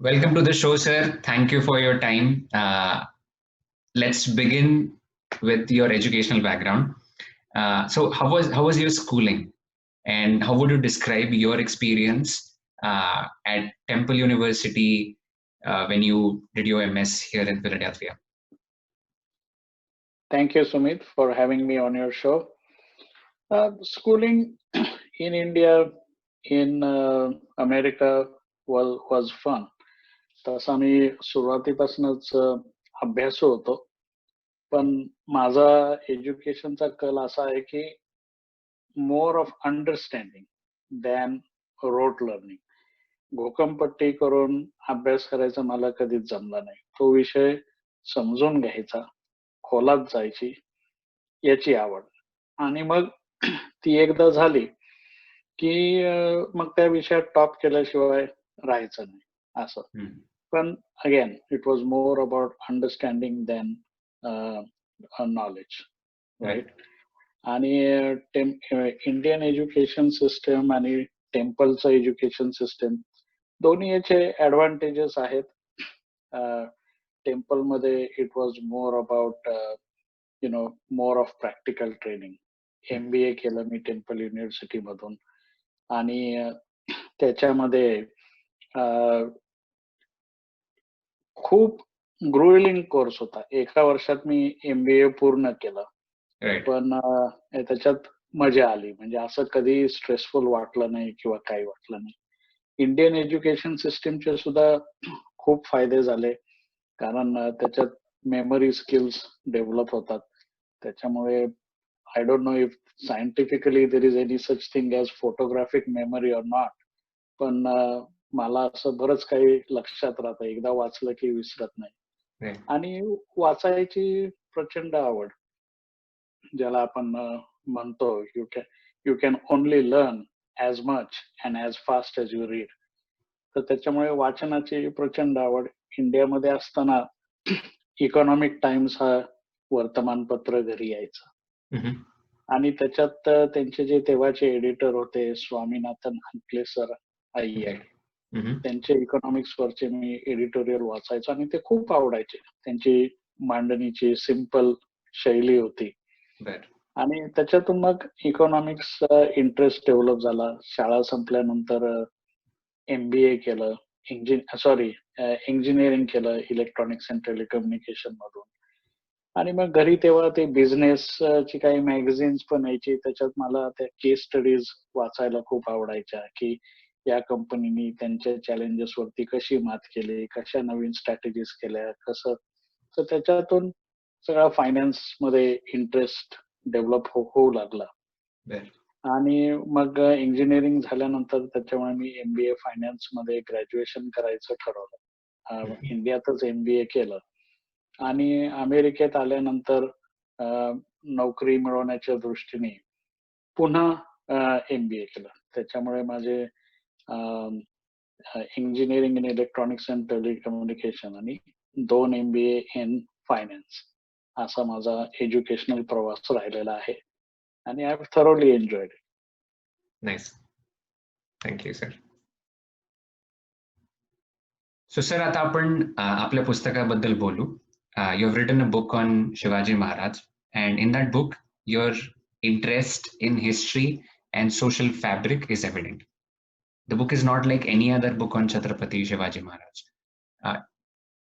Welcome to the show, sir. Thank you for your time. Let's begin with your educational background. So, how was your schooling, and how would you describe your experience at Temple University when you did your MS here in Philadelphia? Thank you, Sumeet, for having me on your show. Schooling in India, in America was fun. तसा मी सुरुवातीपासूनच अभ्यासू होतो. पण माझा एज्युकेशनचा कल असा आहे की more of understanding than rote learning. घोकमपट्टी करून अभ्यास करायचा मला कधीच जमला नाही. तो विषय समजून घ्यायचा, खोलात जायची याची आवड. आणि मग ती एकदा झाली की मग त्या विषयात टॉप केल्याशिवाय राहायचं नाही असं. पण again it was more about understanding than knowledge, right. आणि इंडियन एज्युकेशन सिस्टम आणि टेम्पलचं एज्युकेशन सिस्टम दोन्ही याचे ऍडव्हान्टेजेस आहेत. टेम्पलमध्ये it was more about more of practical training. MBA केलं मी टेम्पल युनिव्हर्सिटी मधून आणि त्याच्यामध्ये खूप ग्रुएलिंग कोर्स होता. एका वर्षात मी MBA पूर्ण केलं. पण त्याच्यात मजा आली. म्हणजे असं कधी स्ट्रेसफुल वाटलं नाही किंवा काही वाटलं नाही. इंडियन एज्युकेशन सिस्टीमचे सुद्धा खूप फायदे झाले, कारण त्याच्यात मेमरी स्किल्स डेव्हलप होतात. त्याच्यामुळे I don't know if scientifically there is any such thing as photographic memory or not, पण मला असं बरंच काही लक्षात राहतं. एकदा वाचलं की विसरत नाही. आणि वाचायची प्रचंड आवड, ज्याला आपण म्हणतो you can only learn as much and as fast as you read. तर त्याच्यामुळे वाचनाची प्रचंड आवड. इंडियामध्ये असताना इकॉनॉमिक टाइम्स हा वर्तमानपत्र घरी यायचं, आणि त्याच्यात त्यांचे जे तेव्हाचे एडिटर होते स्वामीनाथन हंकले सर अय्यर, त्यांचे इकॉनॉमिक्स वरचे मी एडिटोरियल वाचायचो आणि ते खूप आवडायचे. त्यांची मांडणीची सिंपल शैली होती. आणि त्याच्यातून मग इकॉनॉमिक्स इंटरेस्ट डेव्हलप झाला. शाळा संपल्यानंतर MBA केलं, इंजिनिअरिंग केलं इलेक्ट्रॉनिक्स अँड टेलिकम्युनिकेशन मधून. आणि मग घरी तेव्हा ते बिझनेस ची काही मॅगझिन्स पण यायची. त्याच्यात मला त्या केस स्टडीज वाचायला खूप आवडायच्या, की या कंपनीनी त्यांच्या चॅलेंजेस वरती कशी मात केली, कशा नवीन स्ट्रॅटेजीज केल्या, कसं. तर त्याच्यातून सगळा फायनान्स मध्ये इंटरेस्ट डेव्हलप होऊ लागला. आणि मग इंजिनिअरिंग झाल्यानंतर त्याच्यामुळे मी MBA फायनान्स मध्ये ग्रॅज्युएशन करायचं ठरवलं. इंडियातच MBA केलं आणि अमेरिकेत आल्यानंतर नोकरी मिळवण्याच्या दृष्टीने पुन्हा MBA केलं. त्याच्यामुळे माझे engineering in electronics and telecommunication आणि 2 MBA इन फायनान्स असा माझा एज्युकेशनल प्रवास राहिलेला आहे. आणि I have thoroughly enjoyed it. Nice, thank you sir. So sir, आता आपण आपल्या पुस्तकाबद्दल बोलू. You have written a book on Shivaji Maharaj, and in that book, your interest in history and social fabric is evident. The book is not like any other book on Chhatrapati Shivaji Maharaj.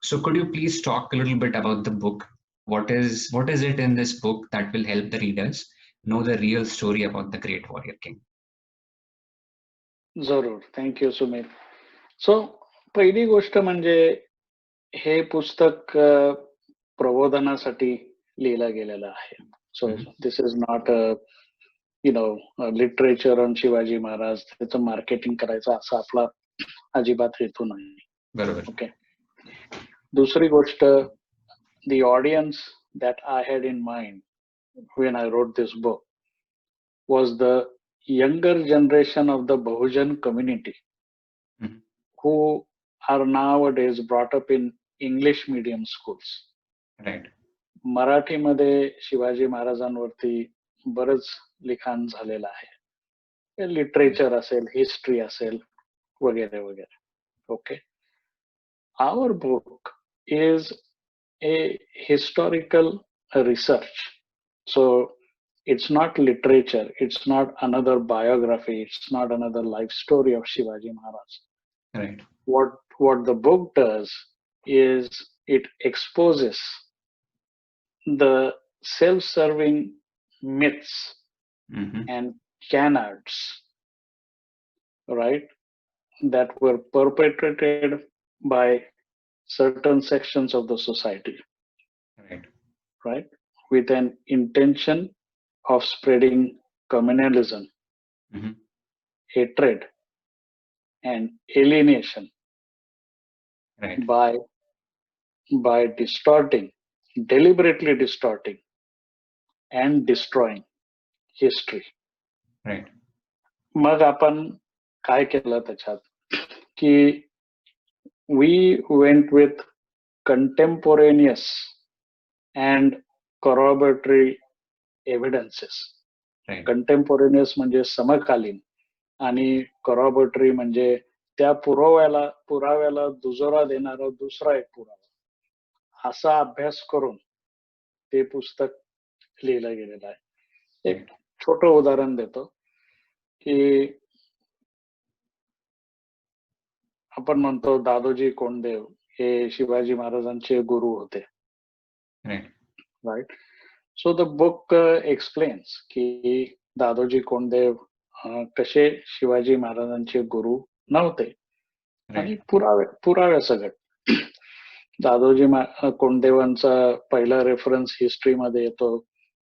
So could you please talk a little bit about the book? What is it in this book that will help the readers know the real story about the great warrior king? जरूर, thank you Sumit. So पहिली गोष्ट म्हणजे हे पुस्तक प्रबोधनासाठी लिहिलं गेलेलं आहे. So this is not literature on Shivaji Maharaj. त्याचं मार्केटिंग करायचं असं आपला अजिबात हेतू नाही. बरोबर. ओके. दुसरी गोष्ट, the audience that I had in mind when I wrote this book was the younger generation of the Bahujan community, who are nowadays brought up in English medium schools. Right. मराठीमध्ये शिवाजी महाराजांवरती बरंच लिखाण झालेलं आहे. Literature असेल, history असेल, वगैरे वगैरे. Okay. our book is a historical research. So it's not literature, it's not another biography, it's not another life story of Shivaji Maharaj. Right. What the book does is it exposes the self-serving myths and canards, right, that were perpetrated by certain sections of the society, right, with an intention of spreading communalism, hatred, and alienation, by deliberately distorting and destroying history. Right. मग आपण काय केलं त्याच्यात की we went with contemporaneous and corroboratory evidences. Contemporaneous म्हणजे समकालीन आणि corroboratory म्हणजे त्या पुराव्याला दुजोरा देणारा दुसरा एक पुरावा, असा अभ्यास करून ते पुस्तक लिहिलं गेलेलं आहे. एक छोटं उदाहरण देतो की आपण म्हणतो दादोजी कोंडदेव हे शिवाजी महाराजांचे गुरु होते, right. So the book explains की दादोजी कोंडदेव कसे शिवाजी महाराजांचे गुरु नव्हते आणि पुराव्या सगळं. दादोजी कोंडदेवांचा पहिला रेफरन्स हिस्ट्रीमध्ये येतो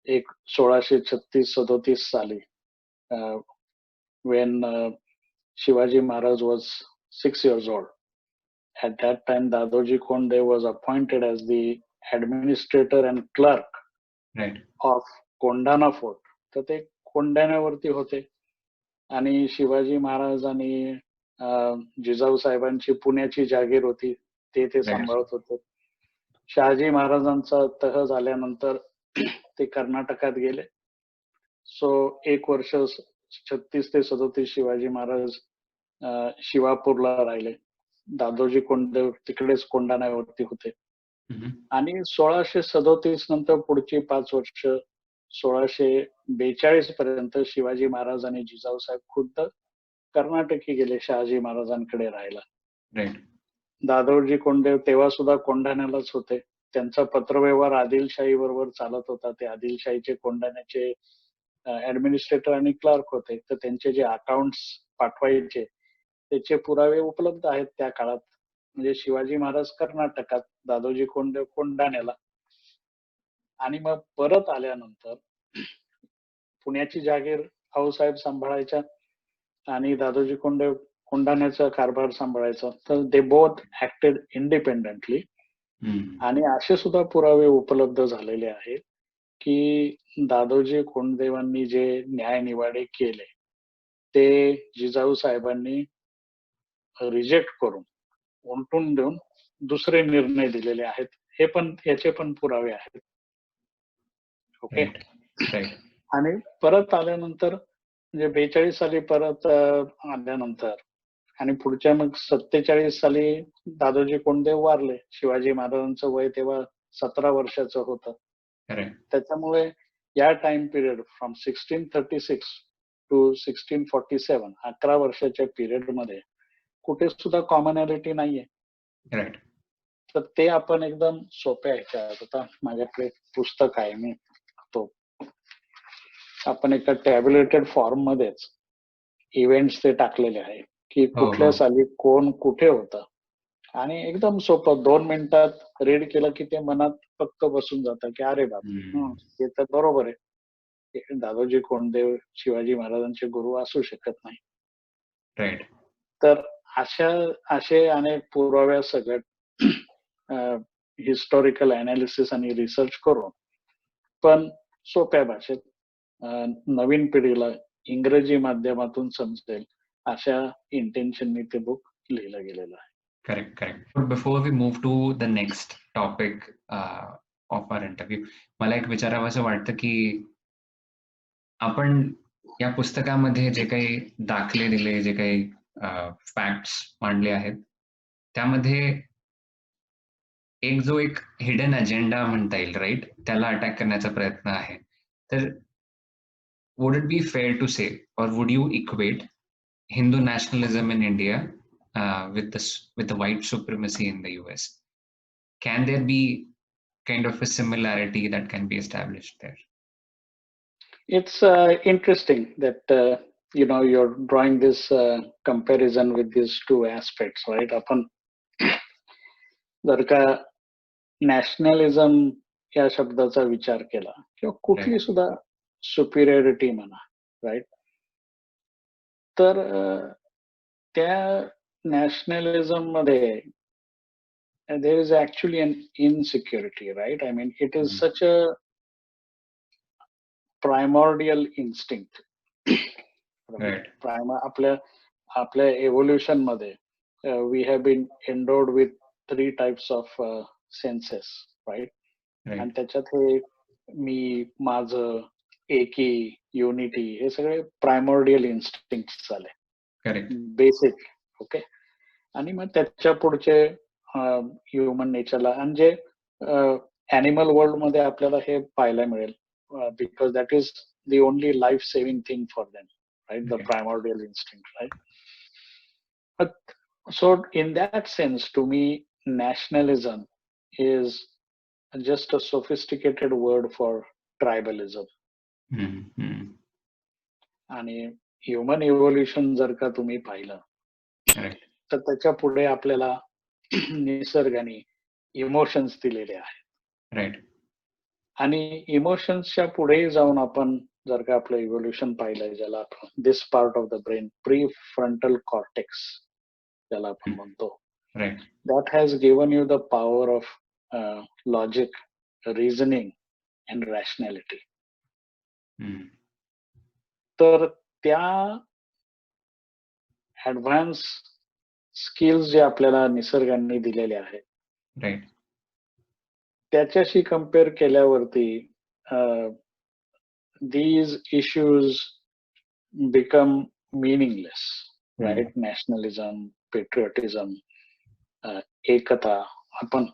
एक 1636-37 साली, when Shivaji Maharaj was 6 years old. At that time, Dadoji Konde was appointed as the administrator and clerk of Kondana Fort. तर ते कोंढाण्यावरती होते आणि शिवाजी महाराज आणि जिजाऊ साहेबांची पुण्याची जागीर होती, ते सांभाळत होते. शहाजी महाराजांचा तह झाल्यानंतर ते कर्नाटकात गेले. सो एक वर्ष 36 ते 37 शिवाजी महाराज शिवापूरला राहिले. दादोजी कोंडदेव तिकडेच कोंढाण्यावरती होते आणि 1637 नंतर पुढची 5 वर्ष 1642 पर्यंत शिवाजी महाराज आणि जिजाऊ साहेब खुद्द कर्नाटकी गेले शहाजी महाराजांकडे राहायला. दादोजी कोंडदेव तेव्हा सुद्धा कोंढाण्यालाच होते. त्यांचा पत्रव्यवहार आदिलशाही बरोबर चालत होता. ते आदिलशाहीचे कोंढाण्याचे ऍडमिनिस्ट्रेटर आणि क्लर्क होते. तर त्यांचे जे अकाउंट्स पाठवायचे त्याचे पुरावे उपलब्ध आहेत त्या काळात. म्हणजे शिवाजी महाराज कर्नाटकात, दादोजी कोंडदेव कोंढाण्याला. आणि मग परत आल्यानंतर पुण्याची जागीर भाऊसाहेब सांभाळायच्या आणि दादोजी कोंडदेव कोंढाण्याचा कारभार सांभाळायचा. तर दे बोथ ऍक्टेड इंडिपेंडेंटली. आणि असे सुद्धा पुरावे उपलब्ध झालेले आहेत की दादोजी कोंडदेवांनी जे न्यायनिवाडे केले ते जिजाऊ साहेबांनी रिजेक्ट करून उलटून देऊन दुसरे निर्णय दिलेले आहेत. हे पण याचे पण पुरावे आहेत. ओके. आणि परत आल्यानंतर म्हणजे 42 साली परत आल्यानंतर आणि पुढच्या मग 47 साली दादोजी कोंडदेव वारले. शिवाजी महाराजांचं वय तेव्हा 17 वर्षाचं होतं. त्याच्यामुळे या टाइम पिरियड फ्रॉम 1636 टू 1647 11 वर्षाच्या पिरियड मध्ये कुठे सुद्धा कॉमनॅलिटी नाहीये. तर ते आपण एकदम सोप्या ह्याच्यात, आता माझ्याकडे पुस्तक आहे, मी तो आपण एका टॅब्युलेटेड फॉर्म मध्येच इव्हेंट्स ते टाकलेले आहे की कुठल्या साली कोण कुठे होतं आणि एकदम सोपं 2 मिनिटात रीड केलं की ते मनात फक्त बसून जातं की अरे बाबा हे तर बरोबर आहे, दादोजी कोंडदेव शिवाजी महाराजांचे गुरु असू शकत नाही. तर असे अनेक पुराव्या सगळं हिस्टॉरिकल अनालिसिस आणि रिसर्च करून पण सोप्या भाषेत नवीन पिढीला इंग्रजी माध्यमातून समजेल अशा इंटेन्शननी ते बुक लिहिलं गेलेलं आहे. Correct. Before we move to the next topic of our interview, मला एक विचारावंसं वाटतं की आपण या पुस्तकामध्ये जे काही दाखले दिले, जे काही फॅक्ट्स मांडले आहेत, त्यामध्ये एक जो एक हिडन अजेंडा म्हणता येईल, राईट, त्याला अटॅक करण्याचा प्रयत्न आहे. तर would it be fair to say, or would you equate Hindu nationalism in India with the white supremacy in the US? Can there be kind of a similarity that can be established there? It's interesting that you're drawing this comparison with these two aspects, right? आपण जर का nationalism या शब्दाचा विचार केला किंवा कुठली सुद्धा सुपिरियरिटी म्हणा, राईट, तर त्या नॅशनलिझम मध्ये there is actually an insecurity, right? I mean, it is such a primordial instinct. Right. आपल्या evolution मध्ये we have been endowed with 3 types of senses, right? आणि त्याच्यात हे मी, माझं, एकी, युनिटी, हे सगळे प्रायमॉर्डियल इन्स्टिंक्ट झाले. करेक्ट. बेसिक. ओके. आणि मग त्याच्या पुढचे ह्युमन नेचरला, आणि जे ॲनिमल वर्ल्ड मध्ये आपल्याला हे पाहायला मिळेल, because that is the only life saving thing for them, right, the primordial instinct, right. So in that sense to me nationalism is just a sophisticated word for tribalism. आणि human evolution जर का तुम्ही पाहिलं तर त्याच्या पुढे आपल्याला निसर्गाने इमोशन्स दिलेले आहेत. राईट. आणि इमोशन्सच्या पुढे जाऊन आपण जर का आपलं इव्होल्युशन पाहिलंय, ज्याला आपण this part of the brain, prefrontal cortex ज्याला आपण म्हणतो, that has given you the power of logic, reasoning and rationality. तर त्या ऍडव्हान्स स्किल्स जे आपल्याला निसर्गाने दिलेले आहेत, त्याच्याशी कम्पेअर केल्यावरती these issues become meaningless, right? Nationalism, patriotism, एकता. आपण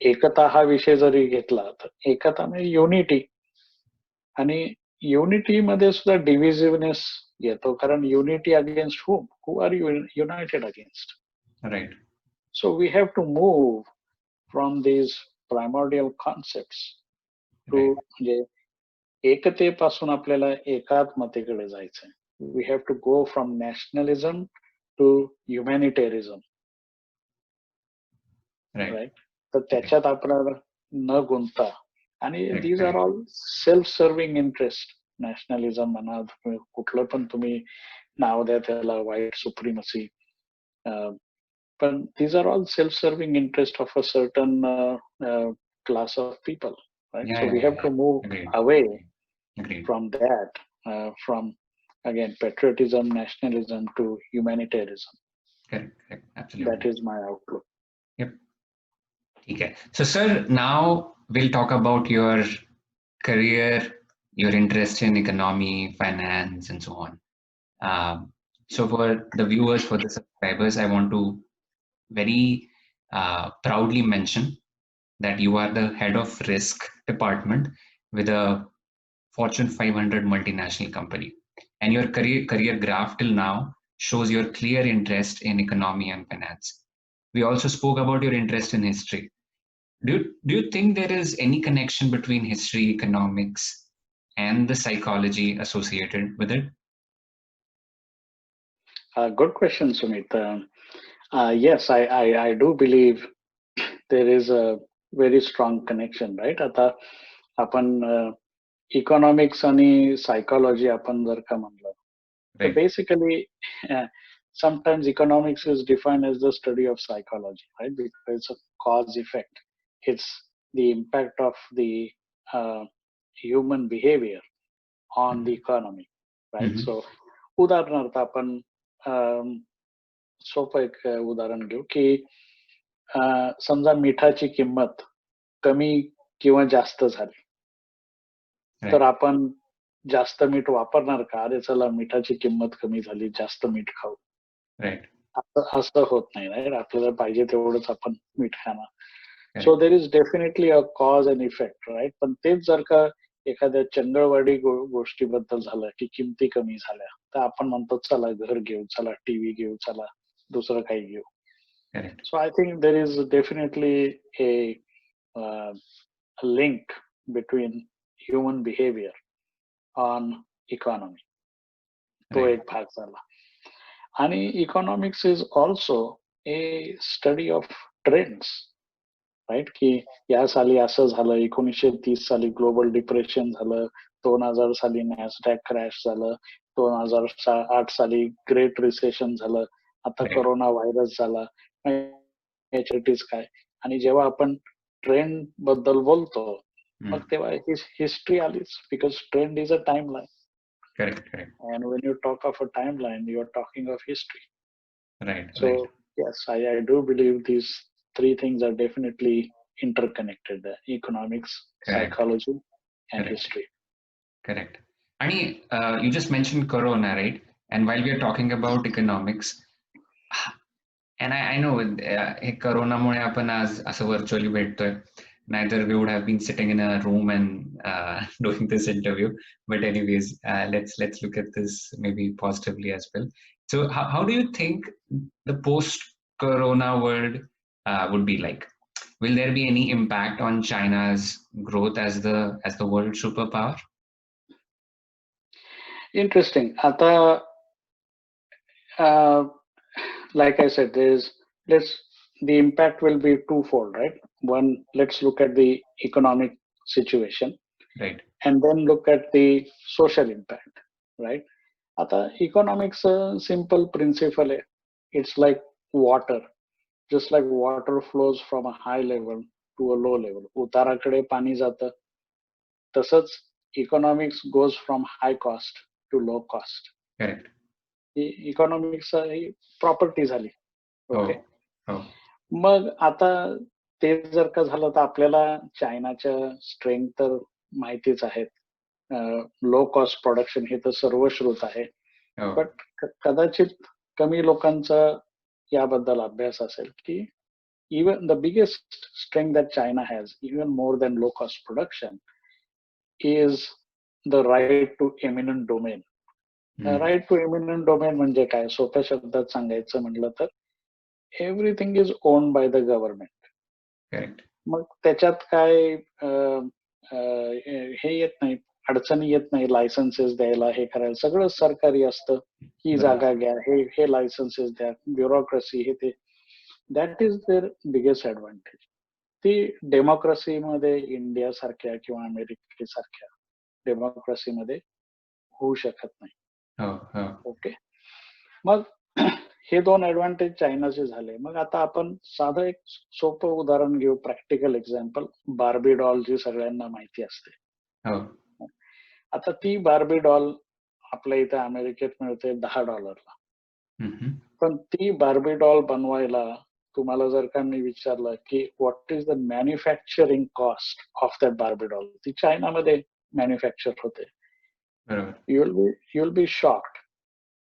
एकता हा विषय जरी घेतला तर एकता म्हणजे युनिटी, आणि युनिटी मध्ये सुद्धा डिव्हिजिव्हनेस येतो, कारण unity against who are you united against, right. So we have to move from these primordial concept to, म्हणजे एकतेपासून आपल्याला एकात्मतेकडे जायचंय. We have to go from nationalism to humanitarianism, right. तर त्याच्यात आपल्याला न गुंतता, आणि these are all self serving interest. Nationalism म्हणा, कुठलं पण तुम्ही नाव द्या त्याला, व्हाईट सुप्रिमसी, पण these are all self serving interest of a certain class of people, right. So we have to move away from that, from again patriotism, nationalism to humanitarianism. Correct. Absolutely. That is my outlook. Yep. Okay. So, sir, now we'll talk about your career, your interest in economy, finance, and so on. So, for the viewers, for the subscribers, I want to very proudly mention that you are the head of risk department with a Fortune 500 multinational company, and your career graph till now shows your clear interest in economy and finance. We also spoke about your interest in history. Do you think there is any connection between history, economics, and the psychology associated with it? Good question, Sumeet. Yes, I do believe there is a very strong connection, right? आता आपण economics आणि psychology आपण जर का म्हणलं, तर basically sometimes economics is defined as the study of psychology, right? Because it's a cause effect. It's the impact of the human behavior on the economy, right? So उदाहरणार्थ आपण सोपं एक उदाहरण घेऊ की समजा मिठाची किंमत कमी किंवा जास्त झाली, तर आपण जास्त मीठ वापरणार का? अरे चला, मिठाची किंमत कमी झाली, जास्त मीठ खाऊ. असं होत नाही, राईट. आपल्याला पाहिजे तेवढंच आपण मीठ खाणार. So there is definitely a cause and effect, right. पण तेच जर का एखाद्या चंगळवाडी गोष्टीबद्दल झालं की किमती कमी झाल्या, तर आपण म्हणतो चला घर घेऊ, चला टीव्ही घेऊ, चला दुसरं काही घेऊ. So I think there is definitely a link between human behaviour on economy. तो एक भाग झाला. आणि economics is also a study of trends, right. की या साली असं झालं, 1930 साली ग्लोबल डिप्रेशन झालं, 2000 साली नॅसडॅक क्रॅश झालं, 2008 साली ग्रेट रिसेशन झालं, आता कोरोना व्हायरस झाला. याच्यासाठीच काय. आणि जेव्हा आपण ट्रेंड बद्दल बोलतो, मग तेव्हा हिस्ट्री आलीच, because trend is a time line. Correct. And when you talk of a timeline, you are talking of history. Right. So yes, I do believe these three things are definitely interconnected: economics, psychology, and history. Correct. And you just mentioned Corona, right? And while we are talking about economics, and I know Corona मुळे आपण आज असं virtually भेटतोय. Neither we would have been sitting in a room and doing this interview. But anyways, let's look at this maybe positively as well. So how do you think the post-Corona world would be like? Will there be any impact on China's growth as the world superpower? Interesting. Ata, like I said, the impact will be twofold, right? One, let's look at the economic situation, right, and then look at the social impact, right? Ata, economics simple principle hai. It's like water. Just like water flows from a high level to a low level, उताराकडे पाणी जातं, तसंच economics goes from high cost to low cost. Correct. He economics he property झाली. Okay. हो. मग आता ते जर का झालं तर आपल्याला चायनाच्या स्ट्रेंथ तर माहितीच आहेत. लो कॉस्ट प्रोडक्शन हे तर सर्वश्रुत आहे. बट कदाचित कमी लोकांचा याबद्दल अभ्यास असेल की even the biggest strength that China has, even more than low cost production, is the right to eminent domain. Right to eminent domain म्हणजे काय, सोप्या शब्दात सांगायचं म्हटलं तर everything is owned by the government. Correct. मग त्याच्यात काय हे येत नाही, अडचणी येत नाही लायसन्सेस द्यायला, हे करायला सगळं सरकारी असतं. ही जागा घ्या, हे लायसन्सेस द्या, ब्युरोक्रेसी हे ते. That is their biggest advantage. ती डेमोक्रेसीमध्ये इंडिया सारख्या किंवा अमेरिकेसारख्या डेमोक्रेसीमध्ये होऊ शकत नाही. ओके. मग हे दोन ऍडव्हान्टेज चायनाचे झाले. मग आता आपण साधं एक सोपं उदाहरण घेऊ, प्रॅक्टिकल एक्झाम्पल. बार्बी डॉल जी सगळ्यांना माहिती असते. आता ती बार्बी डॉल आपल्या इथे अमेरिकेत मिळते $10. पण ती बार्बी डॉल बनवायला तुम्हाला जर का मी विचारलं की what is the manufacturing cost of that Barbie doll, ती चायनामध्ये मॅन्युफॅक्चर होते. You'll be shocked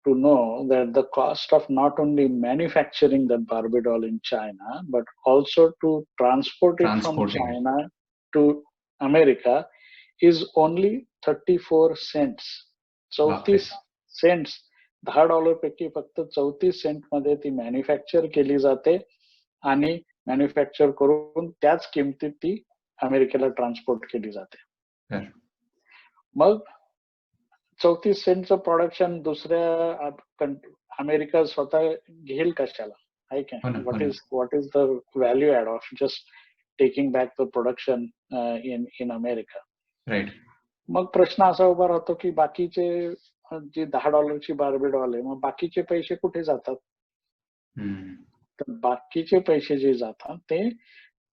to know that the cost of not only manufacturing that Barbie doll in China, but also to transport it from China to America is only 34 cents. 34 cents. $10 पैकी फक्त 34 Saint मध्ये ती manufacture केली जाते आणि manufacture करून त्याच किमतीत ती अमेरिकेला ट्रान्सपोर्ट केली जाते. मग 34 सेंटचं प्रोडक्शन दुसऱ्या अमेरिका स्वतः घेईल कशाला, आहे का? What is the value add of just taking back the production in America. मग प्रश्न असा उभा राहतो की बाकीचे जी $10 बार्बी डॉल आहे, मग बाकीचे पैसे कुठे जातात? तर बाकीचे पैसे जे जातात ते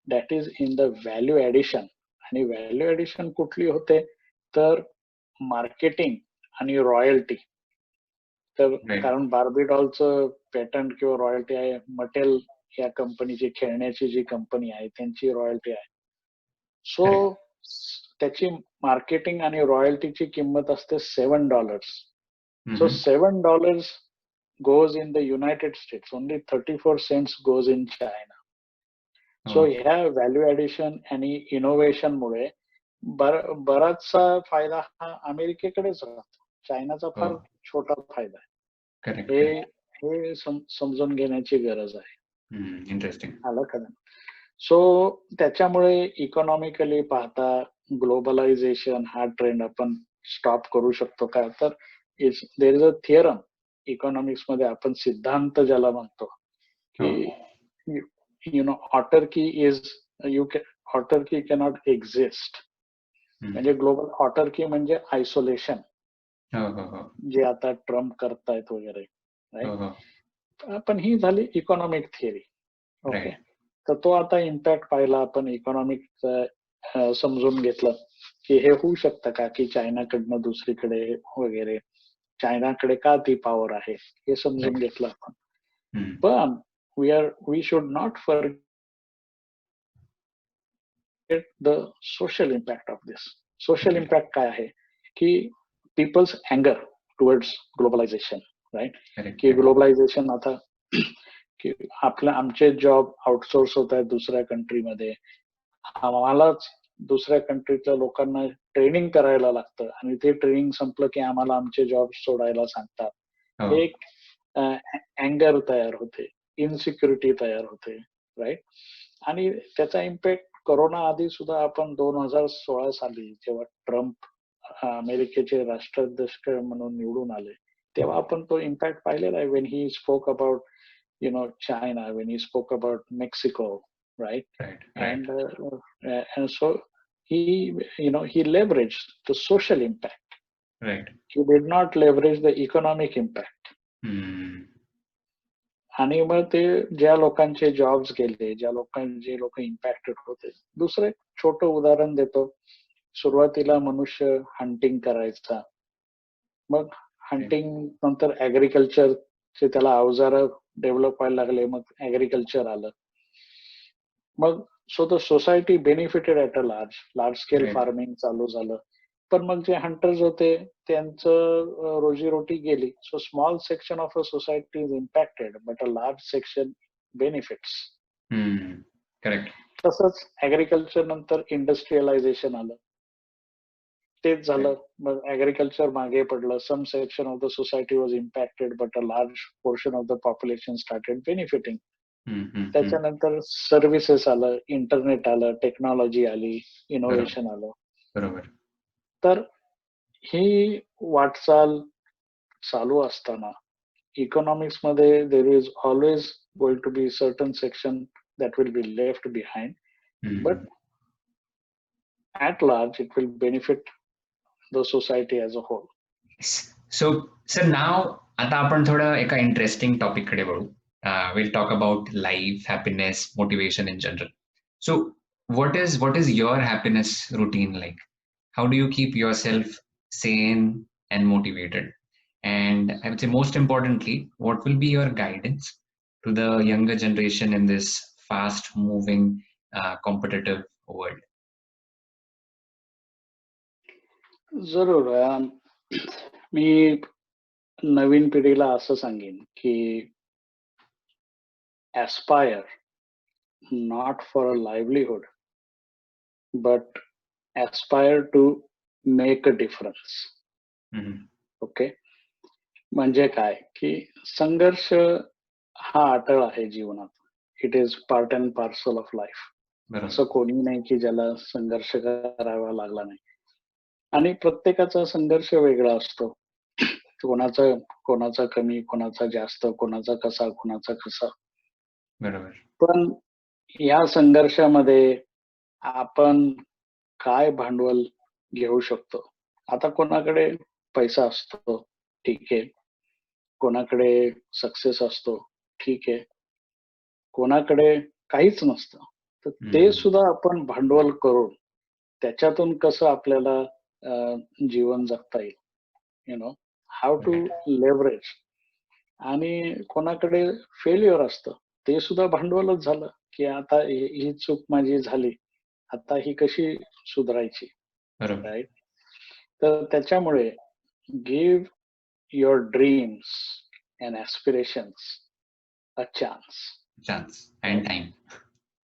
that is in the value addition. आणि व्हॅल्यू ऍडिशन कुठली होते तर मार्केटिंग आणि रॉयल्टी. तर कारण बार्बी डॉलचं पेटंट किंवा रॉयल्टी आहे, मटेल या कंपनीची, खेळण्याची जी कंपनी आहे त्यांची रॉयल्टी आहे. सो त्याची मार्केटिंग आणि रॉयल्टीची किंमत असते $7. So $7 goes in the United States, only 34 cents goes in China. So ह्या व्हॅल्यू ऍडिशन आणि इनोव्हेशन मुळे बराचसा फायदा हा अमेरिकेकडेच राहतो. चायनाचा फार छोटा फायदा आहे. हे समजून घेण्याची गरज आहे. इंटरेस्टिंग. आलं का? सो त्याच्यामुळे इकॉनॉमिकली पाहता ग्लोबलायझेशन हा ट्रेंड आपण स्टॉप करू शकतो का? तर there is a theorem economics मध्ये, आपण सिद्धांत ज्याला म्हणतो की ऑटर्की ऑटर्की कॅनॉट एक्झिस्ट. म्हणजे ग्लोबल ऑटर्की म्हणजे आयसोलेशन, जे आता ट्रम्प करतायत वगैरे, राईट. पण ही झाली इकॉनॉमिक थिअरी. ओके, तर तो आता इम्पॅक्ट पाहिला आपण, इकॉनॉमिक समजून घेतलं की हे होऊ शकतं का की चायनाकडनं दुसरीकडे वगैरे, चायनाकडे का ती पॉवर आहे हे समजून घेतलं आपण. पण we should not forget the social impact of this. Social impact काय आहे की पीपल्स अँगर टुवर्ड्स ग्लोबलायझेशन, राईट. की ग्लोबलायझेशन आता की आमचे जॉब आउटसोर्स होत आहेत दुसऱ्या कंट्रीमध्ये, आम्हालाच दुसऱ्या कंट्रीतल्या लोकांना ट्रेनिंग करायला लागतं आणि ते ट्रेनिंग संपलं की आम्हाला आमचे जॉब सोडायला सांगतात. एक अँगर तयार होते, इनसिक्युरिटी तयार होते, राईट. आणि त्याचा इम्पॅक्ट कोरोना आधी सुद्धा आपण 2016 साली जेव्हा ट्रम्प अमेरिकेचे राष्ट्राध्यक्ष म्हणून निवडून आले तेव्हा आपण तो इम्पॅक्ट पाहिलेला आहे. When he spoke about China, when he spoke about Mexico, right? And so he leveraged the social impact. Right. He did not leverage the economic impact. आणि मग ते ज्या लोकांचे जॉब्स गेले, ज्या लोकांचे लोक इम्पॅक्टेड होते. दुसरं एक छोटं उदाहरण देतो. सुरुवातीला मनुष्य हंटिंग करायचा, मग हंटिंग नंतर ऍग्रिकल्चरचे त्याला अवजार डेव्हलप व्हायला लागले, मग ऍग्रिकल्चर आलं. मग so the society benefited at a large scale farming चालू झालं. पण मग जे हंटर्स होते त्यांचं रोजीरोटी गेली. So small section of a society is impacted but a large section benefits. Correct. तसंच ऍग्रिकल्चर नंतर इंडस्ट्रियलायझेशन आलं, तेच झालं. मग ऍग्रिकल्चर मागे पडलं. Some section of the society was impacted but a large portion of the population started benefiting. त्याच्यानंतर services आलं, इंटरनेट आलं, टेक्नॉलॉजी आली, इनोव्हेशन आलं. बरोबर. तर ही वाटचाल चालू असताना इकॉनॉमिक्स मध्ये there is always going to be certain section that will be left behind, but at large it will benefit the society as a whole. So sir, नाव आता आपण थोडं एका इंटरेस्टिंग टॉपिक कडे वळू. We'll talk about life, happiness, motivation in general. So what is your happiness routine like? How do you keep yourself sane and motivated? And I would say most importantly, what will be your guidance to the younger generation in this fast moving, competitive world? जरूर. मी नवीन पिढीला असं सांगेन की aspire not for a livelihood but aspire to make a difference. Okay, म्हणजे काय की संघर्ष हा अटळ आहे जीवनात. It is part and parcel of life. असं कोणी नाही की ज्याला संघर्ष करावा लागला नाही. आणि प्रत्येकाचा संघर्ष वेगळा असतो. कोणाचा कमी, कोणाचा जास्त, कोणाचा कसा. बरोबर. पण या संघर्षामध्ये आपण काय भांडवल घेऊ शकतो? आता कोणाकडे पैसा असतो, ठीक आहे. कोणाकडे सक्सेस असतो, ठीक आहे. कोणाकडे काहीच नसतं, तर ते सुद्धा आपण भांडवल करून त्याच्यातून कसं आपल्याला जीवन जगता येईल, हाऊ टू लेव्हरेज. आणि कोणाकडे फेल्युअर असतं, ते सुद्धा भांडवलच झालं की आता ही चूक माझी झाली, आता ही कशी सुधारायची, राईट. तर त्याच्यामुळे give your dreams and aspirations a chance and time.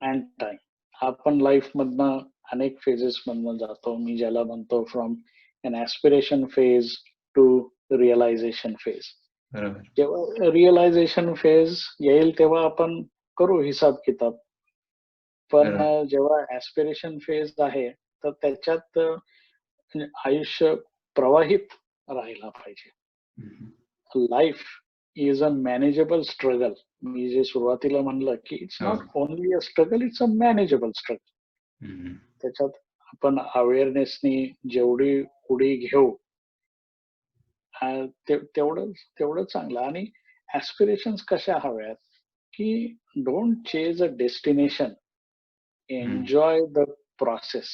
And time. आपण लाईफ मधनं अनेक फेजेस मधनं जातो. मी ज्याला म्हणतो from an aspiration phase to realization phase. बरोबर. जेव्हा रिअलायझेशन फेज येईल तेव्हा आपण करू हिसाब किताब. पण बरोबर. जेव्हा ऍस्पिरेशन फेज आहे तर त्याच्यात आयुष्य प्रवाहित राहायला पाहिजे. Life is a manageable struggle. मी जे सुरुवातीला म्हणलं की इट्स हो. Not only a struggle, it's a manageable struggle. त्याच्यात आपण अवेअरनेसनी जेवढी उडी घेऊ तेवढं चांगलं. आणि ऍस्पिरेशन्स कशा हव्यात की don't chase a destination, enjoy the process,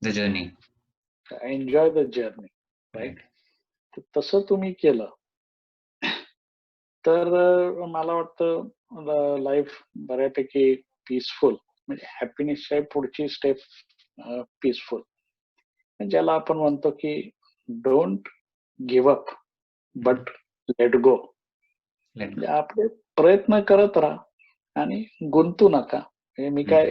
the journey, enjoy the journey. Right. तसं तुम्ही केलं तर मला वाटतं लाईफ बऱ्यापैकी पीसफुल, म्हणजे हॅपीनेसच्या पुढची स्टेप पीसफुल, ज्याला आपण म्हणतो की don't give up but let go. म्हणजे आपले प्रयत्न करत राहा आणि गुंतू नका. हे मी काय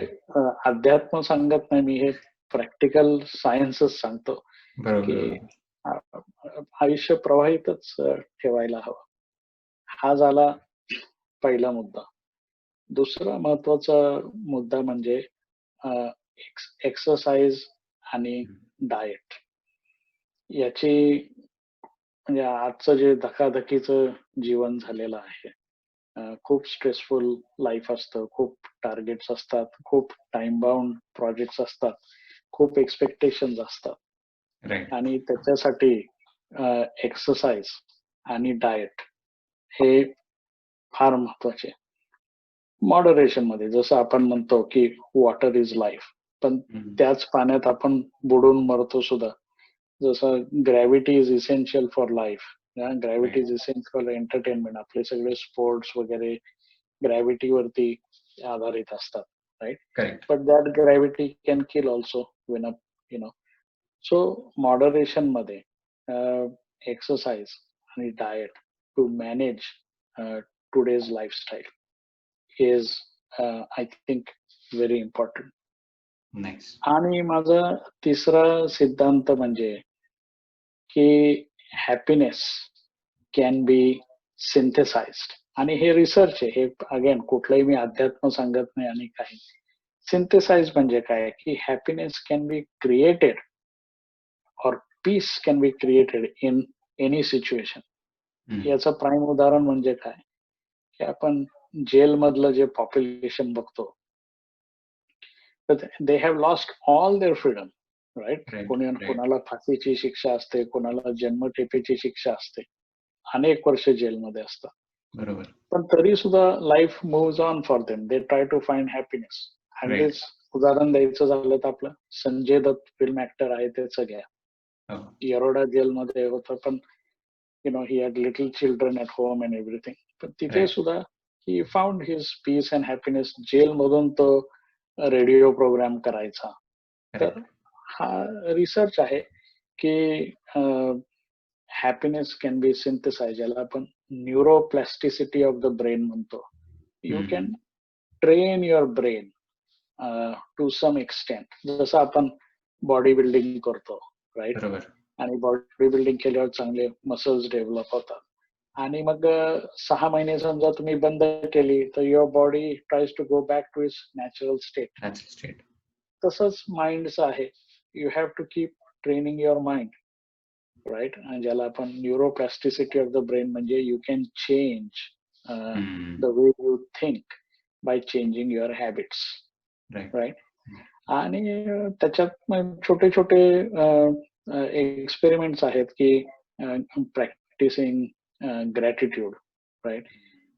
अध्यात्म सांगत नाही, मी हे प्रॅक्टिकल सायन्सच सांगतो की आयुष्य प्रवाहितच ठेवायला हवं. हा झाला पहिला मुद्दा. दुसरा महत्वाचा मुद्दा म्हणजे एक्सरसाइज आणि डाएट. याची म्हणजे आजचं जे धकाधकीचं जीवन झालेलं आहे, खूप स्ट्रेसफुल लाईफ असतं, खूप टार्गेट्स असतात, खूप टाइम बाउंड प्रोजेक्ट्स असतात, खूप एक्सपेक्टेशन्स असतात. आणि त्याच्यासाठी एक्सरसाइज आणि डाएट हे फार महत्वाचे. मॉडरेशन मध्ये, जसं आपण म्हणतो की वॉटर इज लाईफ, पण त्याच पाण्यात आपण बुडून मरतो सुद्धा. जसं gravity is essential for life, gravity is essential for entertainment. आपले सगळे स्पोर्ट्स वगैरे ग्रॅव्हिटीवरती आधारित असतात. Right. But that gravity can kill also when up you know. So moderation मध्ये एक्सरसाइज आणि diet to manage today's lifestyle is I think very important. Nice. आणि माझा तिसरा सिद्धांत म्हणजे की हॅपीनेस कॅन बी सिंथेसाइज्ड. आणि हे रिसर्च आहे, हे अगेन कुठलंही मी अध्यात्म सांगत नाही आणि काही. सिंथेसाइज म्हणजे काय की हॅपीनेस कॅन बी क्रिएटेड और peace can be created in any situation. याचं प्राईम उदाहरण म्हणजे काय की आपण जेल मधलं जे पॉप्युलेशन बघतो, they have lost all their freedom. Right. कोणाला फाशीची शिक्षा असते, कोणाला जन्मठेपेची शिक्षा असते, अनेक वर्ष जेलमध्ये असतात. बरोबर. पण तरी सुद्धा life moves on for them. They try to find happiness. अगदीच उदाहरण द्यायचं झालं तर आपलं संजय दत्त फिल्म ऍक्टर आहे त्याचं घ्या. येरोडा जेलमध्ये होतं, पण he had little children at home and everything. पण तिथे सुद्धा he found his peace and happiness. Jail मधून तो रेडिओ प्रोग्राम करायचा. तर हा रिसर्च आहे की हॅपीनेस कॅन बी सिंथेसाइज, ज्याला आपण न्यूरोप्लास्टिसिटी ऑफ द ब्रेन म्हणतो. You can train your brain to some extent. जसं आपण बॉडी बिल्डिंग करतो, राईट. आणि बॉडी बिल्डिंग केल्यावर चांगले मसल्स डेव्हलप होतात. आणि मग 6 महिने समजा तुम्ही बंद केली तर your body tries to go back to its natural state. तसंच माइंडचं आहे. You have to keep training your mind, right. आणि ज्याला आपण न्यूरोप्लास्टिसिटी ऑफ द ब्रेन म्हणजे you can change the way you think by changing your habits, right. आणि त्याच्यात छोटे छोटे एक्सपेरिमेंट्स आहेत की प्रॅक्टिसिंग ग्रॅटिट्यूड, राईट.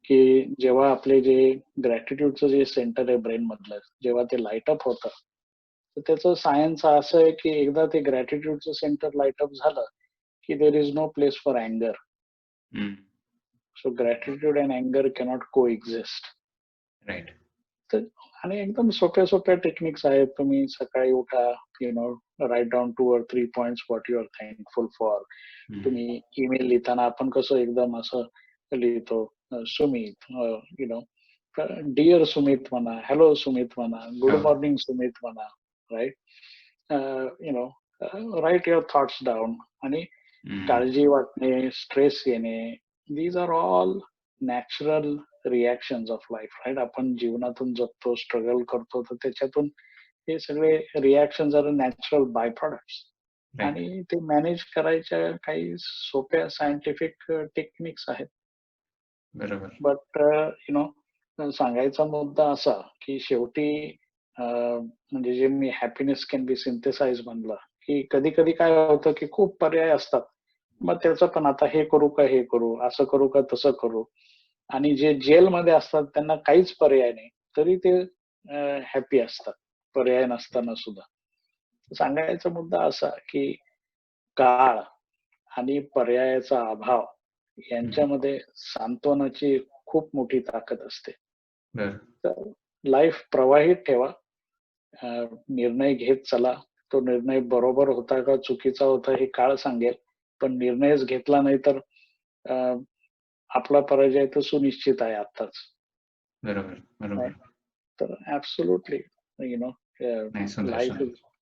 की जेव्हा आपले जे ग्रॅटिट्यूडचं जे सेंटर आहे ब्रेन मधलं, जेव्हा ते लाईट अप होतं, तर त्याचं सायन्स असं आहे की एकदा ते ग्रॅटिट्यूडचं सेंटर लाईट अप झालं की there is no place for अँगर. सो ग्रॅटिट्यूड अँड अँगर कॅनॉट को एक्झिस्ट. राईट. आणि एकदम सोप्या सोप्या टेक्निक्स आहेत. तुम्ही सकाळी उठा, right down 2 or 3 points what you are thankful for. तुम्ही ईमेल लिहिताना आपण कसं एकदम असं लिहितो, सुमित, डिअर सुमित म्हणा, हॅलो सुमित म्हणा, गुड मॉर्निंग सुमित म्हणा, right. Right your thoughts down. आणि काळजी वाटणे, स्ट्रेस येणे, these are all natural reactions of life, right. आपण जीवनातून जगतो, स्ट्रगल करतो, तर त्याच्यातून हे सगळे reactions are natural by products. आणि ते मॅनेज करायच्या काही सोप्या सायंटिफिक टेक्निक्स आहेत. बरोबर. बट सांगायचा मुद्दा असा की शेवटी म्हणजे जे मी हॅपीनेस कॅन बी सिंथेसाइज म्हणलं, की कधी कधी काय होतं की खूप पर्याय असतात, मग त्याचं पण आता हे करू का हे करू, असं करू का तसं करू. आणि जे जेलमध्ये असतात त्यांना काहीच पर्याय नाही, तरी ते हॅपी असतात पर्याय नसताना सुद्धा. सांगायचा मुद्दा असा की काळ आणि पर्यायाचा अभाव यांच्यामध्ये सांत्वनाची खूप मोठी ताकद असते. तर लाईफ प्रवाहित ठेवा, निर्णय घेत चला. तो निर्णय बरोबर होता का चुकीचा होता हे काळ सांगेल, पण निर्णयच घेतला नाही तर आपला पराजय तर सुनिश्चित आहे आताच. बरोबर बरोबर. तर absolutely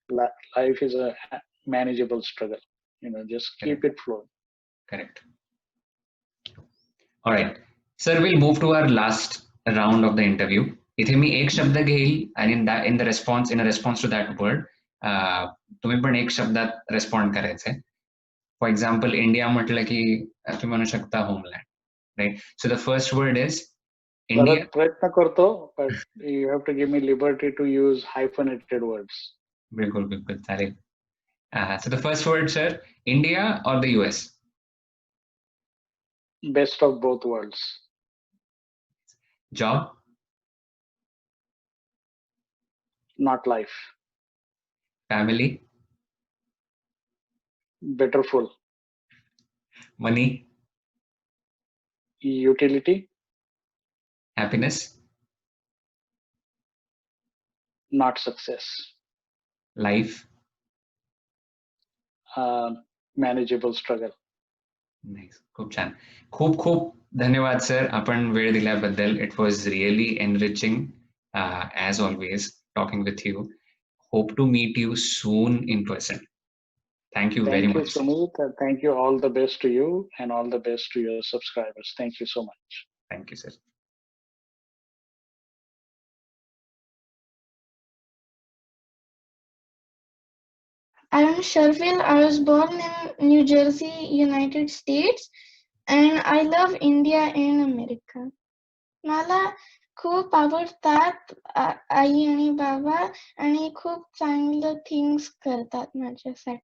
life is a manageable struggle. Just keep it flowing. Correct. All right. Sir, we'll move to our last round of the interview. इथे मी एक शब्द घेईल आणि in a response to that word तुम्ही पण एक शब्दात रेस्पॉन्ड करायचंय. फॉर एक्झाम्पल इंडिया म्हटलं की तुम्ही म्हणू शकता homeland, right. So the first word is India. प्रयत्न करतो, but you have to give me liberty to use hyphenated words. बिलकुल बिलकुल चालेल. So the first word, sir, India or the US? Best of both worlds. Job? Not life. Family? Betterful. Money? Utility. Happiness? Not success. Life? Manageable struggle. Nice. खूप छान. खूप खूप धन्यवाद sir, आपण वेळ दिल्याबद्दल. It was really enriching as always talking with you. Hope to meet you soon in person. Thank you very much. Thank you, Sumeet. Thank you. All the best to you and all the best to your subscribers. Thank you so much. Thank you, sir. I am Sharfil. I was born in New Jersey, United States, and I love India and America. मला खूप आवडतात आई आणि बाबा, आणि खूप चांगलं things करतात माझ्यासाठी.